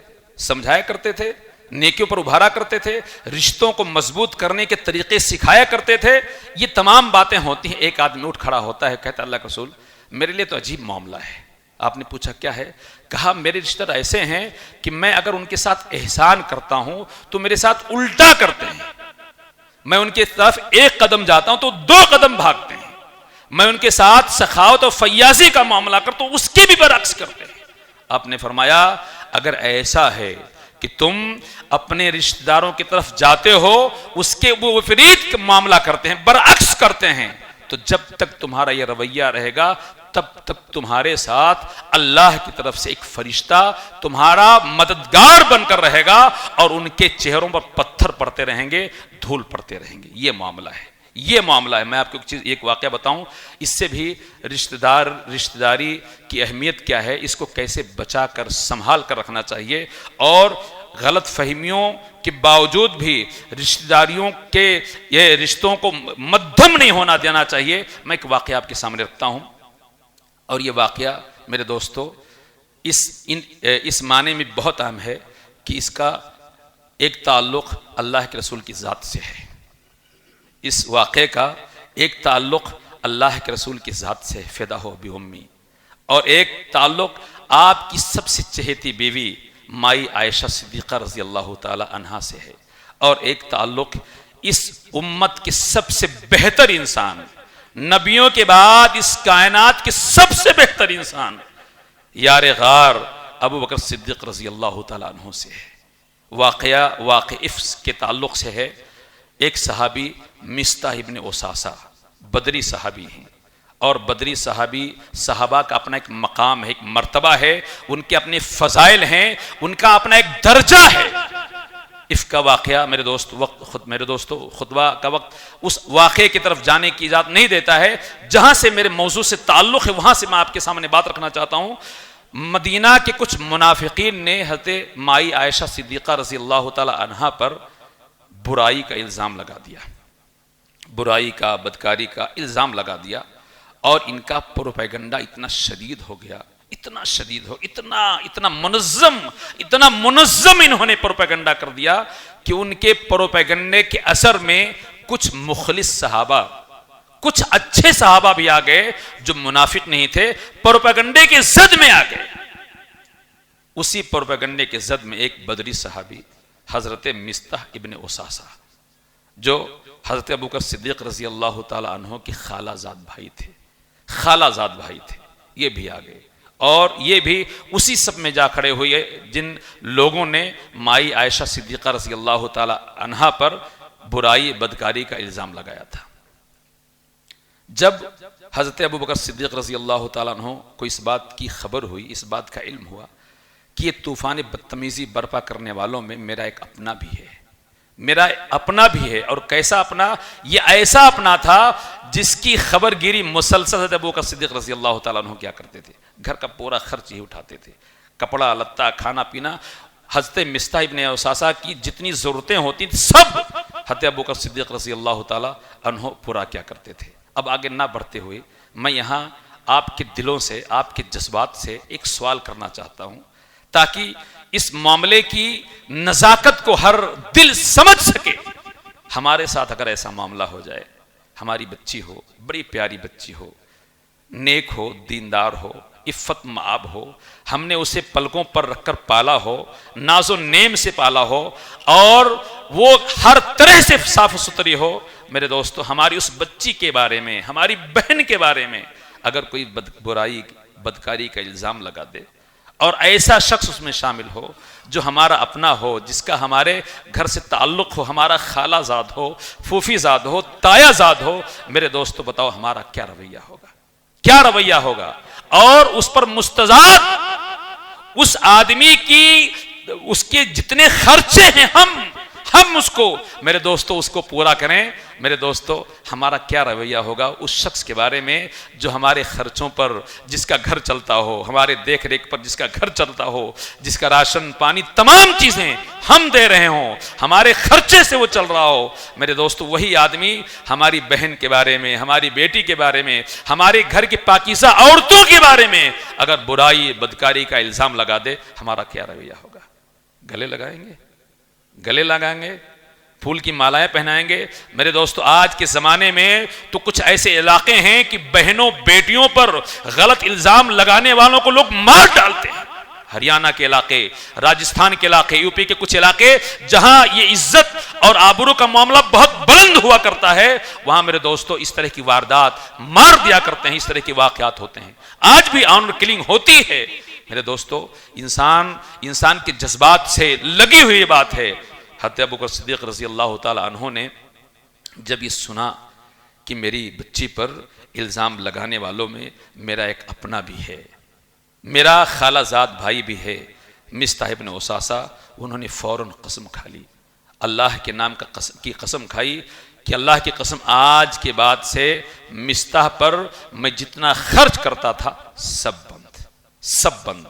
سمجھایا کرتے تھے، نیکیوں پر ابھارا کرتے تھے، رشتوں کو مضبوط کرنے کے طریقے سکھایا کرتے تھے. یہ تمام باتیں ہوتی ہیں. ایک آدمی اٹھ کھڑا ہوتا ہے، کہتا ہے اللہ کے رسول میرے لیے تو عجیب معاملہ ہے. آپ نے پوچھا کیا ہے؟ کہا میرے رشتہ دار ایسے ہیں کہ میں اگر ان کے ساتھ احسان کرتا ہوں تو میرے ساتھ الٹا کرتے ہیں، میں ان کے طرف 1 قدم جاتا ہوں تو 2 قدم بھاگتے ہیں، میں ان کے ساتھ سخاوت اور فیاضی کا معاملہ کرتا ہوں اس کے بھی برعکس کرتے ہیں. آپ نے فرمایا اگر ایسا ہے کہ تم اپنے رشتہ داروں کی طرف جاتے ہو اس کے وہ وپریت معاملہ کرتے ہیں، برعکس کرتے ہیں، تو جب تک تمہارا یہ رویہ رہے گا تب تک تمہارے ساتھ اللہ کی طرف سے ایک فرشتہ تمہارا مددگار بن کر رہے گا، اور ان کے چہروں پر پتھر پڑتے رہیں گے، دھول پڑتے رہیں گے. یہ معاملہ ہے. میں آپ کو ایک واقعہ بتاؤں، اس سے بھی رشتہ داری کی اہمیت کیا ہے، اس کو کیسے بچا کر سنبھال کر رکھنا چاہیے، اور غلط فہمیوں کے باوجود بھی رشتہ داریوں کے یہ رشتوں کو مدھم نہیں ہونا دینا چاہیے. میں ایک واقعہ آپ کے سامنے رکھتا ہوں، اور یہ واقعہ میرے دوستو اس معنی میں بہت اہم ہے کہ اس کا ایک تعلق اللہ کے رسول کی ذات سے ہے. اس واقعے کا ایک تعلق اللہ کے رسول کی ذات سے، فدا ہو بی امی، اور ایک تعلق آپ کی سب سے چہیتی بیوی مائی عائشہ صدیقہ رضی اللہ تعالی عنہا سے ہے. اور ایک تعلق اس امت کے سب سے بہتر انسان، نبیوں کے بعد اس کائنات کے سب سے بہتر انسان یار غار ابو بکر صدیق رضی اللہ تعالیٰ عنہ سے ہے۔ واقع افس کے تعلق سے ہے۔ ایک صحابی مستح ابن اساسہ بدری صحابی ہیں، اور بدری صحابہ کا اپنا ایک مقام ہے، ایک مرتبہ ہے، ان کے اپنے فضائل ہیں، ان کا اپنا ایک درجہ ہے۔ افک کا واقعہ میرے دوستو خطبہ کا وقت اس واقعے کی طرف جانے کی اجازت نہیں دیتا ہے، جہاں سے میرے موضوع سے تعلق ہے وہاں سے میں آپ کے سامنے بات رکھنا چاہتا ہوں۔ مدینہ کے کچھ منافقین نے حضرت مائی عائشہ صدیقہ رضی اللہ تعالی عنہا پر برائی کا الزام لگا دیا، برائی کا، بدکاری کا الزام لگا دیا، اور ان کا پروپیگنڈا اتنا شدید ہو گیا، اتنا منظم انہوں نے پروپیگنڈا کر دیا کہ ان کے پروپیگنڈے کے اثر میں کچھ مخلص صحابہ، کچھ اچھے صحابہ بھی آ گئے جو منافق نہیں تھے، پروپیگنڈے کے زد میں آ گئے۔ اسی پروپیگنڈے کے زد میں ایک بدری صحابی حضرت مستح ابن اساسہ، جو حضرت ابوبکر صدیق رضی اللہ تعالی عنہ کے خالہ زاد بھائی تھے، یہ بھی آ گئے، اور یہ بھی اسی سب میں جا کھڑے ہوئے جن لوگوں نے مائی عائشہ صدیقہ رضی اللہ تعالی عنہا پر برائی بدکاری کا الزام لگایا تھا۔ جب حضرت ابوبکر صدیق رضی اللہ تعالیٰ عنہ کو اس بات کی خبر ہوئی، اس بات کا علم ہوا کہ یہ طوفان بدتمیزی برپا کرنے والوں میں میرا ایک اپنا بھی ہے، اور کیسا اپنا؟ یہ ایسا اپنا تھا جس کی خبر گیری مسلسل حضرت ابوبکر صدیق رضی اللہ تعالیٰ عنہ کیا کرتے تھے، گھر کا پورا خرچ ہی اٹھاتے تھے، کپڑا لتا، کھانا پینا، حضرت مستح ابن اساسہ کی جتنی ضرورتیں ہوتی تھیں سب حضرت ابوبکر صدیق رضی اللہ تعالیٰ عنہ پورا کیا کرتے تھے۔ اب آگے نہ بڑھتے ہوئے میں یہاں آپ کے دلوں سے، آپ کے جذبات سے ایک سوال کرنا چاہتا ہوں، تاکہ اس معاملے کی نزاکت کو ہر دل سمجھ سکے۔ ہمارے ساتھ اگر ایسا معاملہ ہو جائے، ہماری بچی ہو، بڑی پیاری بچی ہو، نیک ہو، دیندار ہو، عفت مآب ہو، ہم نے اسے پلکوں پر رکھ کر پالا ہو، ناز و نیم سے پالا ہو، اور وہ ہر طرح سے صاف ستھری ہو، میرے دوستو ہماری اس بچی کے بارے میں، ہماری بہن کے بارے میں اگر کوئی برائی بدکاری کا الزام لگا دے، اور ایسا شخص اس میں شامل ہو جو ہمارا اپنا ہو، جس کا ہمارے گھر سے تعلق ہو، ہمارا خالہ زاد ہو، پھوپھی زاد ہو، تایا زاد ہو، میرے دوستو بتاؤ ہمارا کیا رویہ ہوگا؟ اور اس پر مستضاد اس آدمی کی، اس کے جتنے خرچے ہیں ہم اس کو، میرے دوستو اس کو پورا کریں۔ میرے دوستو ہمارا کیا رویہ ہوگا اس شخص کے بارے میں جو ہمارے خرچوں پر، جس کا گھر چلتا ہو، ہمارے دیکھ ریکھ پر جس کا گھر چلتا ہو، جس کا راشن پانی تمام چیزیں ہم دے رہے ہوں، ہمارے خرچے سے وہ چل رہا ہو۔ میرے دوستو وہی آدمی ہماری بہن کے بارے میں، ہماری بیٹی کے بارے میں، ہمارے گھر کی پاکیزہ عورتوں کے بارے میں اگر برائی بدکاری کا الزام لگا دے، ہمارا کیا رویہ ہوگا؟ گلے لگائیں گے، پھول کی مالائیں پہنائیں گے؟ میرے دوستو آج کے زمانے میں تو کچھ ایسے علاقے ہیں کہ بہنوں بیٹیوں پر غلط الزام لگانے والوں کو لوگ مار ڈالتے ہیں۔ ہریانہ کے علاقے، راجستھان کے علاقے، یو پی کے کچھ علاقے جہاں یہ عزت اور آبرو کا معاملہ بہت بلند ہوا کرتا ہے، وہاں میرے دوستو اس طرح کی واردات مار دیا کرتے ہیں، اس طرح کے واقعات ہوتے ہیں۔ آج بھی آنر کلنگ ہوتی ہے۔ میرے دوستو انسان کے جذبات سے لگی ہوئی بات ہے۔ حضرت ابوبکر صدیق رضی اللہ تعالی عنہ نے جب یہ سنا کہ میری بچی پر الزام لگانے والوں میں میرا ایک اپنا بھی ہے، میرا خالہ زاد بھائی بھی ہے، مستح ابن اساسہ، انہوں نے فوراً قسم کھا لی، اللہ کے نام کی قسم کھائی کہ اللہ کی قسم آج کے بعد سے مستح پر میں جتنا خرچ کرتا تھا سب بند۔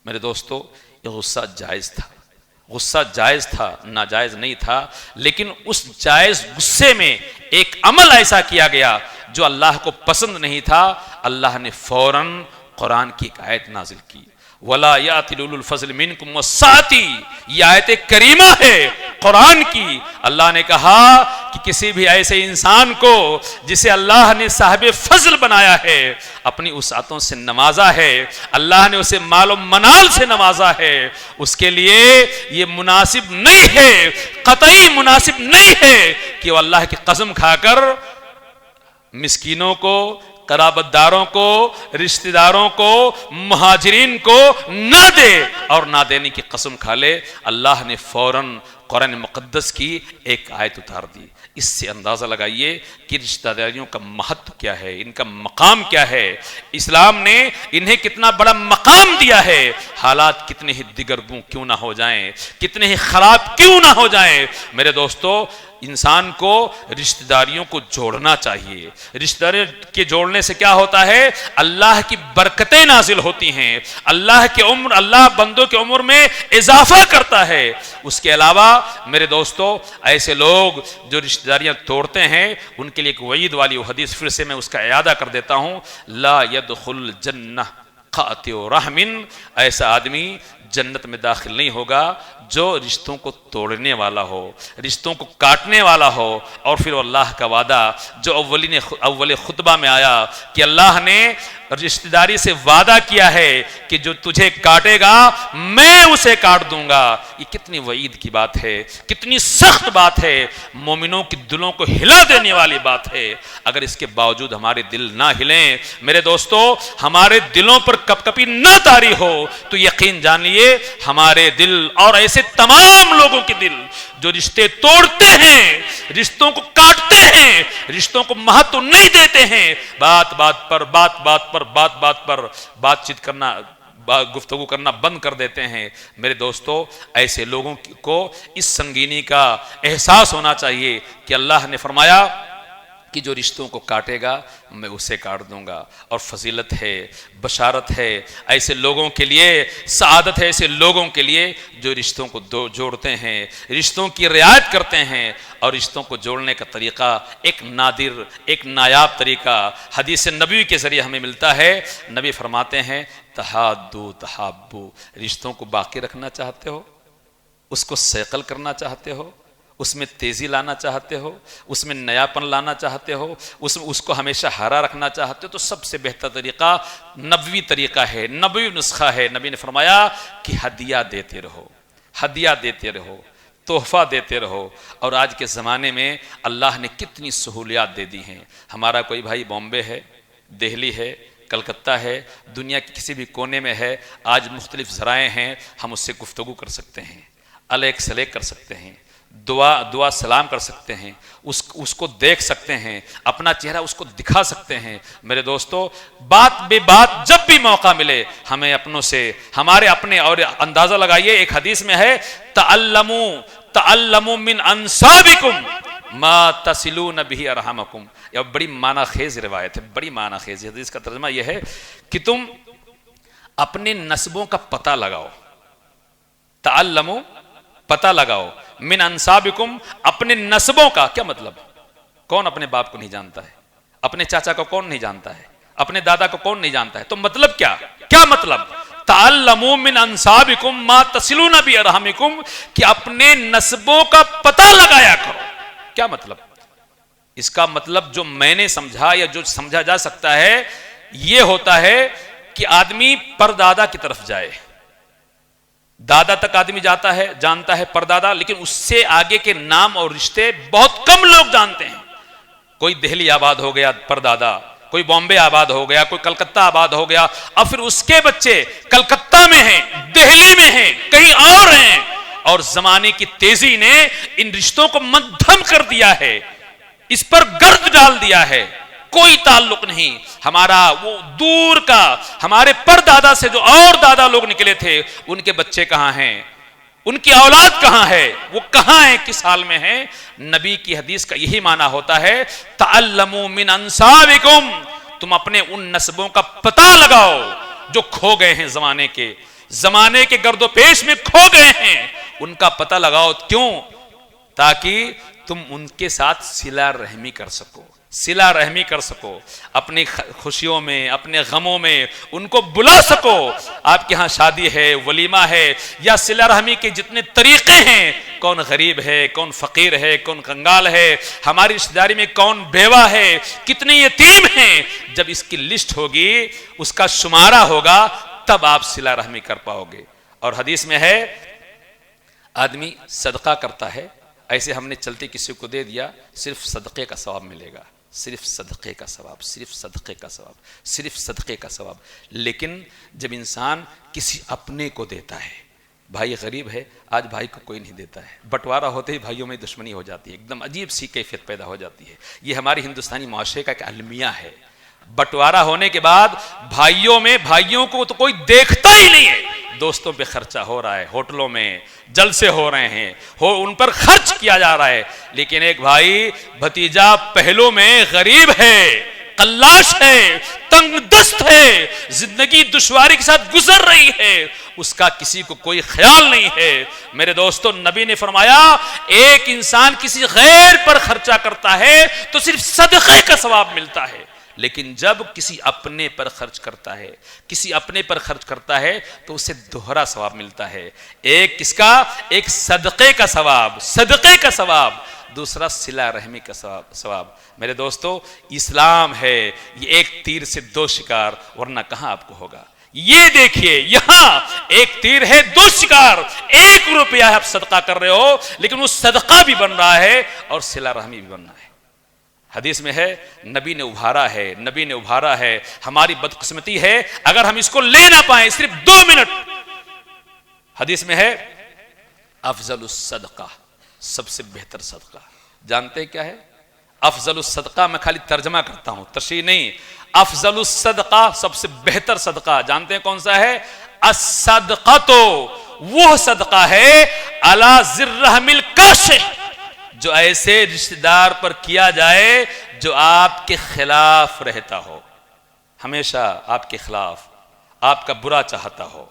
میرے دوستو یہ غصہ جائز تھا، ناجائز نہیں تھا، لیکن اس جائز غصے میں ایک عمل ایسا کیا گیا جو اللہ کو پسند نہیں تھا۔ اللہ نے فوراً قرآن کی ایک آیت نازل کی، وَلَا يَأْتِلُ أُولُو الْفَضْلِ مِنْكُمْ وَالسَّعَةِ، یہ آیت کریمہ ہے قرآن کی۔ اللہ نے کہا کہ کسی بھی ایسے انسان کو جسے اللہ نے صاحب فضل بنایا ہے، اپنی وسعتوں سے نوازا ہے، اللہ نے اسے مال و منال سے نوازا ہے، اس کے لیے یہ مناسب نہیں ہے، قطعی مناسب نہیں ہے کہ وہ اللہ کی قسم کھا کر مسکینوں کو، قرابت داروں کو، رشتہ داروں کو، مہاجرین کو نہ دے، اور نہ دینے کی قسم کھا لے۔ اللہ نے فوراً قرآن مقدس کی ایک آیت اتار دی۔ اس سے اندازہ لگائیے کہ رشتہ داریوں کا مہتو کیا ہے، ان کا مقام کیا ہے، اسلام نے انہیں کتنا بڑا مقام دیا ہے۔ حالات کتنے ہی دگرگوں کیوں نہ ہو جائیں، کتنے ہی خراب کیوں نہ ہو جائیں، میرے دوستو، انسان کو رشتہ داریوں کو جوڑنا چاہیے۔ رشتہ داری کے جوڑنے سے کیا ہوتا ہے؟ اللہ کی برکتیں نازل ہوتی ہیں، اللہ بندوں کی عمر میں اضافہ کرتا ہے۔ اس کے علاوہ میرے دوستو، ایسے لوگ جو رشتہ داریاں توڑتے ہیں، ان کے لیے ایک وعید والی وہ حدیث پھر سے میں اس کا اعادہ کر دیتا ہوں، لا يدخل الجنہ قاطع رحم، ایسا آدمی جنت میں داخل نہیں ہوگا جو رشتوں کو توڑنے والا ہو، رشتوں کو کاٹنے والا ہو۔ اور پھر اللہ کا وعدہ جو اول خطبہ میں آیا کہ اللہ نے رشتہ داری سے وعدہ کیا ہے کہ جو تجھے کاٹے گا میں اسے کاٹ دوں گا، یہ کتنی وعید کی بات ہے، کتنی سخت بات ہے، مومنوں کی دلوں کو ہلا دینے والی بات ہے۔ اگر اس کے باوجود ہمارے دل نہ ہلیں، میرے دوستو، ہمارے دلوں پر کپ کپی نہ طاری ہو، تو یقین جانیے ہمارے دل اور ایسے تمام لوگوں کے دل جو رشتے توڑتے ہیں، رشتوں کو کاٹتے ہیں، رشتوں کو مہتو نہیں دیتے ہیں، بات بات پر بات چیت کرنا، گفتگو کرنا بند کر دیتے ہیں، میرے دوستو، ایسے لوگوں کو اس سنگینی کا احساس ہونا چاہیے کہ اللہ نے فرمایا کہ جو رشتوں کو کاٹے گا میں اسے کاٹ دوں گا۔ اور فضیلت ہے، بشارت ہے ایسے لوگوں کے لیے، سعادت ہے ایسے لوگوں کے لیے جو رشتوں کو جوڑتے ہیں، رشتوں کی رعایت کرتے ہیں۔ اور رشتوں کو جوڑنے کا طریقہ ایک نادر، ایک نایاب طریقہ حدیث نبوی کے ذریعے ہمیں ملتا ہے۔ نبی فرماتے ہیں تحادو تحابو، رشتوں کو باقی رکھنا چاہتے ہو، اس کو سیقل کرنا چاہتے ہو، اس میں تیزی لانا چاہتے ہو، اس میں نیاپن لانا چاہتے ہو، اس کو ہمیشہ ہرا رکھنا چاہتے ہو، تو سب سے بہتر طریقہ نبوی طریقہ ہے، نبوی نسخہ ہے۔ نبی نے فرمایا کہ ہدیہ دیتے رہو، ہدیہ دیتے رہو، تحفہ دیتے رہو۔ اور آج کے زمانے میں اللہ نے کتنی سہولیات دے دی ہیں۔ ہمارا کوئی بھائی بامبے ہے، دہلی ہے، کلکتہ ہے، دنیا کے کسی بھی کونے میں ہے، آج مختلف ذرائع ہیں، ہم اس سے گفتگو کر سکتے ہیں، علیک سلیک کر سکتے ہیں، دعا سلام کر سکتے ہیں، اس کو دیکھ سکتے ہیں، اپنا چہرہ اس کو دکھا سکتے ہیں۔ میرے دوستو، بات بے بات جب بھی موقع ملے ہمیں اپنوں سے، ہمارے اپنے، اور اندازہ لگائیے ایک حدیث میں ہے تعلموا من انسابکم ما تصلون به ارحامکم، یہ بڑی معنی خیز روایت ہے، بڑی معنی خیز حدیث کا ترجمہ یہ ہے کہ تم اپنے نسبوں کا پتہ لگاؤ، تعلموا، پتہ لگاؤ، من انسابکم، اپنے نسبوں کا۔ کیا مطلب؟ کون اپنے باپ کو نہیں جانتا ہے؟ اپنے چاچا کو کون نہیں جانتا ہے؟ اپنے دادا کو کون نہیں جانتا ہے؟ تو مطلب کیا مطلب؟ تعلموا من انسابکم ما تصلون بارحامکم، کہ اپنے نسبوں کا پتہ لگایا کرو۔ کیا مطلب؟ اس کا مطلب جو میں نے سمجھا یا جو سمجھا جا سکتا ہے یہ ہوتا ہے کہ آدمی پردادا کی طرف جائے، دادا تک آدمی جاتا ہے، جانتا ہے پردادا، لیکن اس سے آگے کے نام اور رشتے بہت کم لوگ جانتے ہیں۔ کوئی دہلی آباد ہو گیا پردادا، کوئی بامبے آباد ہو گیا، کوئی کلکتہ آباد ہو گیا، اور پھر اس کے بچے کلکتہ میں ہیں، دہلی میں ہیں، کہیں اور ہیں، اور زمانے کی تیزی نے ان رشتوں کو مدھم کر دیا ہے، اس پر گرد ڈال دیا ہے، کوئی تعلق نہیں۔ ہمارا وہ دور کا، ہمارے پردادا سے جو اور دادا لوگ نکلے تھے، ان کے بچے کہاں ہیں، ان کی اولاد کہاں ہے، وہ کہاں ہیں، کس حال میں ہیں؟ نبی کی حدیث کا یہی معنی ہوتا ہے تعلموا من انسابکم، تم اپنے ان نسبوں کا پتہ لگاؤ جو کھو گئے ہیں، زمانے کے گرد و پیش میں کھو گئے ہیں، ان کا پتہ لگاؤ۔ کیوں؟ تاکہ تم ان کے ساتھ صلہ رحمی کر سکو، صلہ رحمی کر سکو، اپنی خوشیوں میں اپنے غموں میں ان کو بلا سکو۔ آپ کے ہاں شادی ہے، ولیمہ ہے، یا صلہ رحمی کے جتنے طریقے ہیں، کون غریب ہے، کون فقیر ہے، کون کنگال ہے، ہماری رشتہ داری میں کون بیوہ ہے، کتنے یتیم ہیں، جب اس کی لسٹ ہوگی، اس کا شمارہ ہوگا، تب آپ صلہ رحمی کر پاؤ گے۔ اور حدیث میں ہے آدمی صدقہ کرتا ہے، ایسے ہم نے چلتے کسی کو دے دیا، صرف صدقے کا ثواب ملے گا، صرف صدقے کا ثواب، صرف صدقے کا ثواب، صرف صدقے کا ثواب۔ لیکن جب انسان کسی اپنے کو دیتا ہے، بھائی غریب ہے، آج بھائی کو کوئی نہیں دیتا ہے، بٹوارہ ہوتے ہی بھائیوں میں دشمنی ہو جاتی ہے، ایک دم عجیب سی کیفیت پیدا ہو جاتی ہے۔ یہ ہماری ہندوستانی معاشرے کا ایک المیہ ہے۔ بٹوارہ ہونے کے بعد بھائیوں میں بھائیوں کو تو کوئی دیکھتا ہی نہیں ہے، دوستوں پہ خرچہ ہو رہا ہے، ہوٹلوں میں جلسے ہو رہے ہیں، ان پر خرچ کیا جا رہا ہے، لیکن ایک بھائی بھتیجا پہلو میں غریب ہے، قلاش ہے، تنگ دست ہے، زندگی دشواری کے ساتھ گزر رہی ہے، اس کا کسی کو کوئی خیال نہیں ہے۔ میرے دوستو، نبی نے فرمایا ایک انسان کسی غیر پر خرچہ کرتا ہے تو صرف صدقے کا ثواب ملتا ہے، لیکن جب کسی اپنے پر خرچ کرتا ہے، کسی اپنے پر خرچ کرتا ہے تو اسے دوہرا ثواب ملتا ہے۔ ایک کس کا؟ ایک صدقے کا ثواب، صدقے کا ثواب، دوسرا صلہ رحمی کا ثواب۔ میرے دوستو، اسلام ہے یہ ایک تیر سے دو شکار، ورنہ کہاں آپ کو ہوگا۔ یہ دیکھیے، یہاں ایک تیر ہے، دو شکار، 1 روپیہ آپ صدقہ کر رہے ہو، لیکن وہ صدقہ بھی بن رہا ہے اور صلہ رحمی بھی بن رہا ہے۔ حدیث میں ہے، نبی نے ابھارا ہے، ہماری بدقسمتی ہے اگر ہم اس کو لے نہ پائیں صرف 2 منٹ۔ حدیث میں ہے افضل الصدقہ، سب سے بہتر صدقہ، جانتے کیا ہے افضل الصدقہ؟ میں خالی ترجمہ کرتا ہوں، تشریح نہیں۔ افضل الصدقہ، سب سے بہتر صدقہ، جانتے ہیں کون سا ہے؟ الصدقۃ، وہ صدقہ ہے علی ذی الرحم الکاشح، جو ایسے رشتہ دار پر کیا جائے جو آپ کے خلاف رہتا ہو، ہمیشہ آپ کے خلاف، آپ کا برا چاہتا ہو،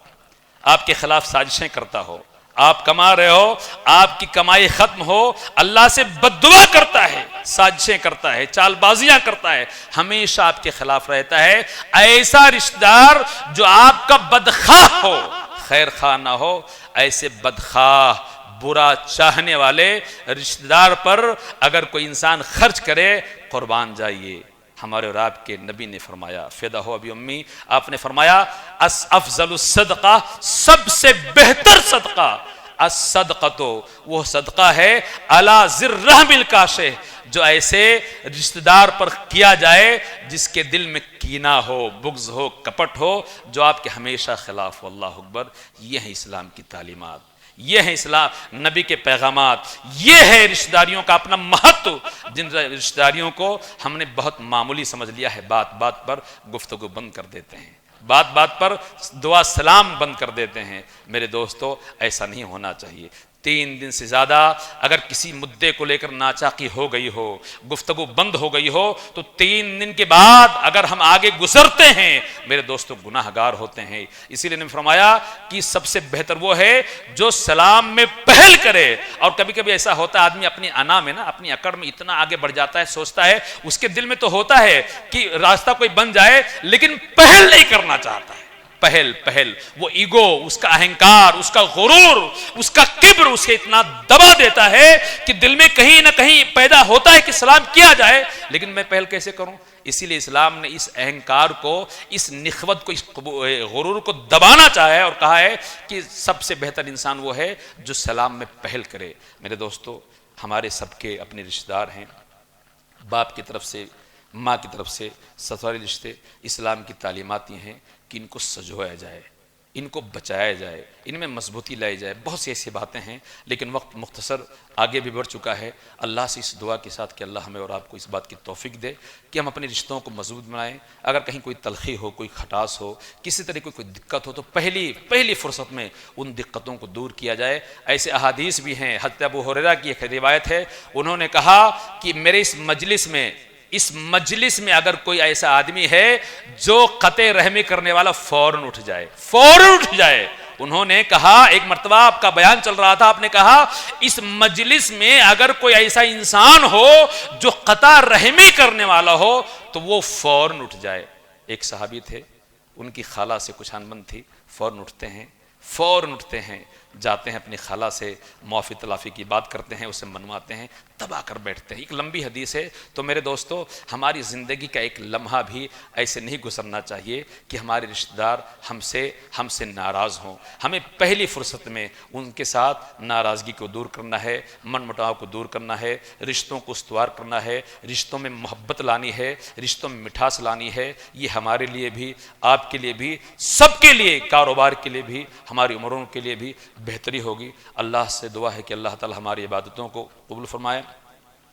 آپ کے خلاف سازشیں کرتا ہو، آپ کما رہے ہو، آپ کی کمائی ختم ہو، اللہ سے بد دعا کرتا ہے، سازشیں کرتا ہے، چال بازیاں کرتا ہے، ہمیشہ آپ کے خلاف رہتا ہے، ایسا رشتہ دار جو آپ کا بدخواہ ہو، خیر خواہ نہ ہو، ایسے بدخواہ برا چاہنے والے رشتہ دار پر اگر کوئی انسان خرچ کرے، قربان جائیے۔ ہمارے اور آپ کے نبی نے فرمایا، فدا ہو ابی امی، آپ نے فرمایا افضل الصدقہ، سب سے بہتر صدقہ، الصدقۃ، وہ صدقہ ہے علی ذی الرحم الکاشح، جو ایسے رشتہ دار پر کیا جائے جس کے دل میں کینہ ہو، بغض ہو، کپٹ ہو، جو آپ کے ہمیشہ خلاف ہو۔ اللہ اکبر، یہ ہے اسلام کی تعلیمات، یہ ہے اسلام، نبی کے پیغامات، یہ ہے رشتہ داریوں کا اپنا مہتو، جن رشتہ داریوں کو ہم نے بہت معمولی سمجھ لیا ہے، بات بات پر گفتگو بند کر دیتے ہیں، بات بات پر دعا سلام بند کر دیتے ہیں۔ میرے دوستو، ایسا نہیں ہونا چاہیے۔ 3 دن سے زیادہ اگر کسی مدعے کو لے کر ناچاقی ہو گئی ہو، گفتگو بند ہو گئی ہو، تو 3 دن کے بعد اگر ہم آگے گزرتے ہیں، میرے دوستو گناہ گار ہوتے ہیں۔ اسی لیے نے فرمایا کہ سب سے بہتر وہ ہے جو سلام میں پہل کرے۔ اور کبھی کبھی ایسا ہوتا ہے، آدمی اپنی انا میں نا، اپنی اکڑ میں اتنا آگے بڑھ جاتا ہے، سوچتا ہے، اس کے دل میں تو ہوتا ہے کہ راستہ کوئی بن جائے، لیکن پہل نہیں کرنا چاہتا ہے۔ پہل وہ ایگو، اس کا اہنکار، اس کا غرور، اس کا کبر اسے اتنا دبا دیتا ہے کہ دل میں کہیں نہ کہیں پیدا ہوتا ہے کہ سلام کیا جائے، لیکن میں پہل کیسے کروں؟ اسی لیے اسلام نے اس اہنکار کو، اس نخوت کو، اس غرور کو دبانا چاہا ہے اور کہا ہے کہ سب سے بہتر انسان وہ ہے جو سلام میں پہل کرے۔ میرے دوستو، ہمارے سب کے اپنے رشتہ دار ہیں، باپ کی طرف سے، ماں کی طرف سے، سسرالی رشتے۔ اسلام کی تعلیمات یہ ہیں کہ ان کو سجویا جائے، ان کو بچایا جائے، ان میں مضبوطی لائی جائے۔ بہت سی ایسی باتیں ہیں، لیکن وقت مختصر آگے بھی بڑھ چکا ہے۔ اللہ سے اس دعا کے ساتھ کہ اللہ ہمیں اور آپ کو اس بات کی توفیق دے کہ ہم اپنے رشتوں کو مضبوط بنائیں۔ اگر کہیں کوئی تلخی ہو، کوئی کھٹاس ہو، کسی طرح کوئی دقت ہو، تو پہلی فرصت میں ان دقتوں کو دور کیا جائے۔ ایسے احادیث بھی ہیں۔ حضرت ابو ہریرہ کی ایک روایت ہے، انہوں نے کہا کہ میرے اس مجلس میں اگر کوئی ایسا آدمی ہے جو قطع رحمی کرنے والا، فوراً اٹھ جائے، انہوں نے کہا، ایک مرتبہ آپ کا بیان چل رہا تھا، آپ نے کہا اس مجلس میں اگر کوئی ایسا انسان ہو جو قطع رحمی کرنے والا ہو تو وہ فوراً اٹھ جائے۔ ایک صحابی تھے، ان کی خالہ سے کچھ انبن تھی، فوراً اٹھتے ہیں، جاتے ہیں اپنی خالہ سے معافی تلافی کی بات کرتے ہیں، اسے منواتے ہیں، تب آ کر بیٹھتے ہیں۔ ایک لمبی حدیث ہے، تو میرے دوستو ہماری زندگی کا ایک لمحہ بھی ایسے نہیں گزرنا چاہیے کہ ہمارے رشتہ دار ہم سے ناراض ہوں۔ ہمیں پہلی فرصت میں ان کے ساتھ ناراضگی کو دور کرنا ہے، من مٹاؤ کو دور کرنا ہے، رشتوں کو استوار کرنا ہے، رشتوں میں محبت لانی ہے، رشتوں میں مٹھاس لانی ہے۔ یہ ہمارے لیے بھی، آپ کے لیے بھی، سب کے لیے، کاروبار کے لیے بھی، ہماری عمروں کے لیے بھی بہتری ہوگی۔ اللہ سے دعا ہے کہ اللہ تعالی ہماری عبادتوں کو قبول فرمائے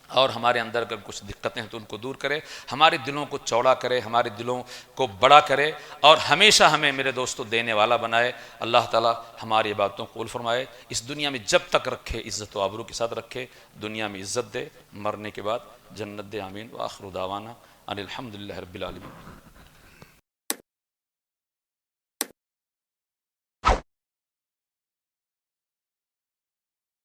اور ہمارے اندر اگر کچھ دقتیں ہیں تو ان کو دور کرے، ہمارے دلوں کو چوڑا کرے، ہمارے دلوں کو بڑا کرے اور ہمیشہ ہمیں میرے دوستو دینے والا بنائے۔ اللہ تعالی ہماری عبادتوں کو قبول فرمائے، اس دنیا میں جب تک رکھے عزت و آبرو کے ساتھ رکھے، دنیا میں عزت دے، مرنے کے بعد جنت دے۔ آمین۔ وآخر دعوانا ان الحمدللہ رب العالمین۔